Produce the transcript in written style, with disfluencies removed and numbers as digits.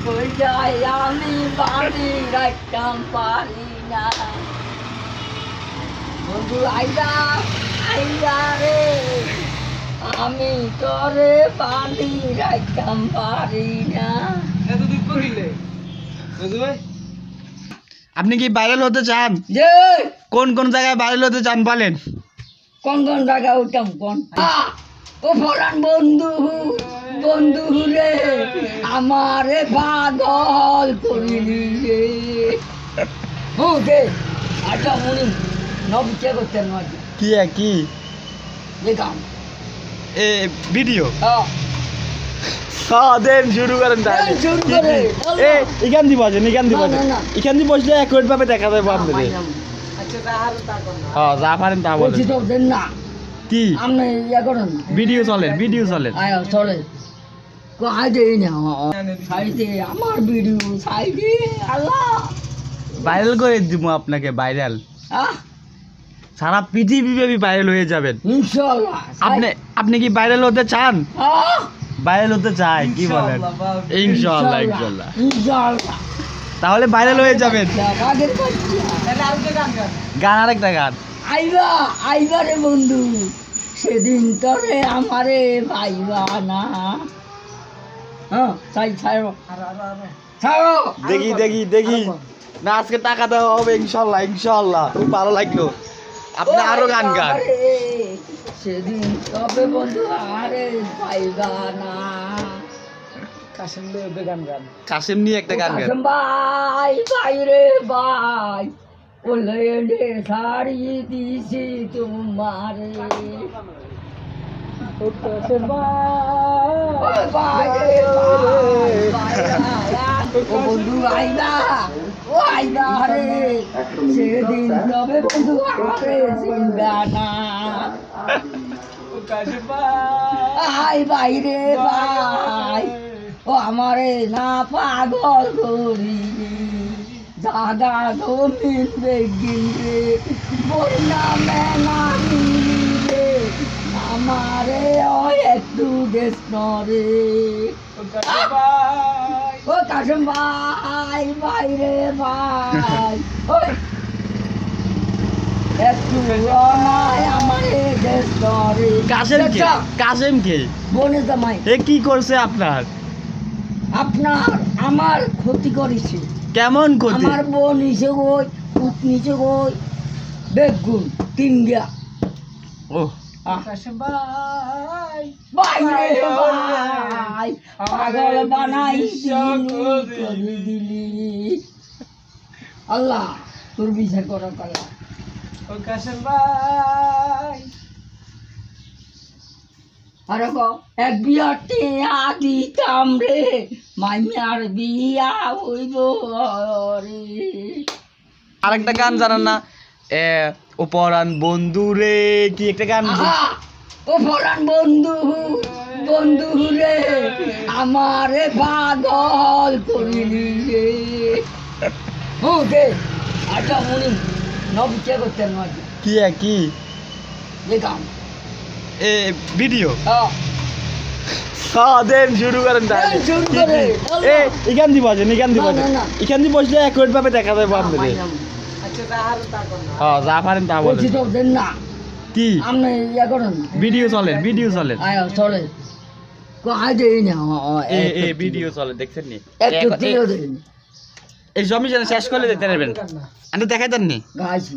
কই যাই আমি বাড়ি রাখতাম পারি না বন্ধু আইলা আইলা রে আমি তোরে বাড়ি রাখতাম পারি না। আপনি কি ভাইরাল হতে চান? যে কোন কোন জায়গায় ভাইরাল হতে চান বলেন? কোন কোন জায়গায় উঠতাম কোন ও ফরান বন্ধু বন্ধু রে আমারে পাগল করিলি রে বুঝে আচ্ছা মনি নবকে করতে নয় কি যে কাম এ ভিডিও হ্যাঁ দেন শুরু করেন তাহলে। দেন শুরু করে। এ এখান দিয়ে বসেন এখান দিয়ে না, বসেন না, না। এখান দিয়ে বসলে অ্যাকুরেট ভাবে দেখা যাবে আপনাদের। আচ্ছা তাহার তা কর না হ্যাঁ যা পারেন তা বলেন। বলছি তো দেন না কি আপনি ইয়া করেন ভিডিও চলেন আয় চলে কাজে না সাইডে আমার ভিডিও সাইডে আল্লাহ ভাইরাল করে দিব আপনাকে ভাইরাল আহ সারা পৃথিবীব্যাপী ভাইরাল হয়ে যাবেন ইনশাআল্লাহ আপনি কি ভাইরাল হতে চান? আহ ভাইরাল হতে চাই কি বলেন? ইনশাআল্লাহ ইনশাআল্লাহ ইনশাআল্লাহ তাহলে ভাইরাল হয়ে যাবেন। কাজের বাচ্চা গান আরেকটা গান আইবা আইবা রে বন্ধু সেদিন তোরে আমারে পাইবা না হ্যাঁ তাই ছাড়ো ছাড়ো দেখি না আজকে টাকা দেওয়া হবে ইনশাআল্লাহ খুব ভালো লাগলো। আপনি আরো গান গান সেদিন তবে বন্ধু আমারে পাইবা না কাশেম নিয়ে একটা গান গান কাশেম ভাই ভাই রে ভাই ওলে শাড়ি দিছি তোমারে কাশেম ভাই রে ভাই ও বন্ধু আইলা ও আইলা রে সেদিন তবে বন্ধু আমারে চিনবা না আই ভাই রে ভাই ও আমারে না পাগল করি জাগা জমিন বেগিন রে বন্যা মেনা রে আমারে ও একটু দেশ রে ও কাশেম ভাই ভাই রে ভাই ওই একটু অনায় আমারে দেশ রে কাসেম কে বনে জামাই এ কি করছে আপনার আমার ক্ষতি করেছে কেমন ক্ষতি? আমার বোন নিচে গই পুত নিচে গই বেগুন তিন গিয়া ও ভাই রে ভাই পাগল বানাই দিলি আল্লাহ তোর বিচার করা আল্লাহ আরে এক বিয়াতে দিতাম রে মাইয়ার বিয়া হইব রে আরেকটা গান জানেন না ও পরান বন্ধু রে কি একটা গান ও পরান বন্ধু বন্ধু রে আমারে পাগল করিলি রে বুঝে আচ্ছা মনি নবকে করতে নয় কি যে কাম এ ভিডিও হ্যাঁ দেন শুরু করেন তাহলে। দেন শুরু করে। এ এখান দিয়ে বসেন না, না। এখান দিয়ে বসলে অ্যাকুরেট ভাবে দেখা যাবে আপনাদের। আচ্ছা তাহার তা কর না হ্যাঁ যা পারেন তা বলছি বলেন। তো দেন না কি আপনি ইয়া করেন ভিডিও চলেন আয় চলে কাজে না এ ভিডিও চলে দেখছেন নি একটু দিও দেন এই জমি শেষ করলে দেখতে পারবেন। আপনি দেখাই দেননি গাইছি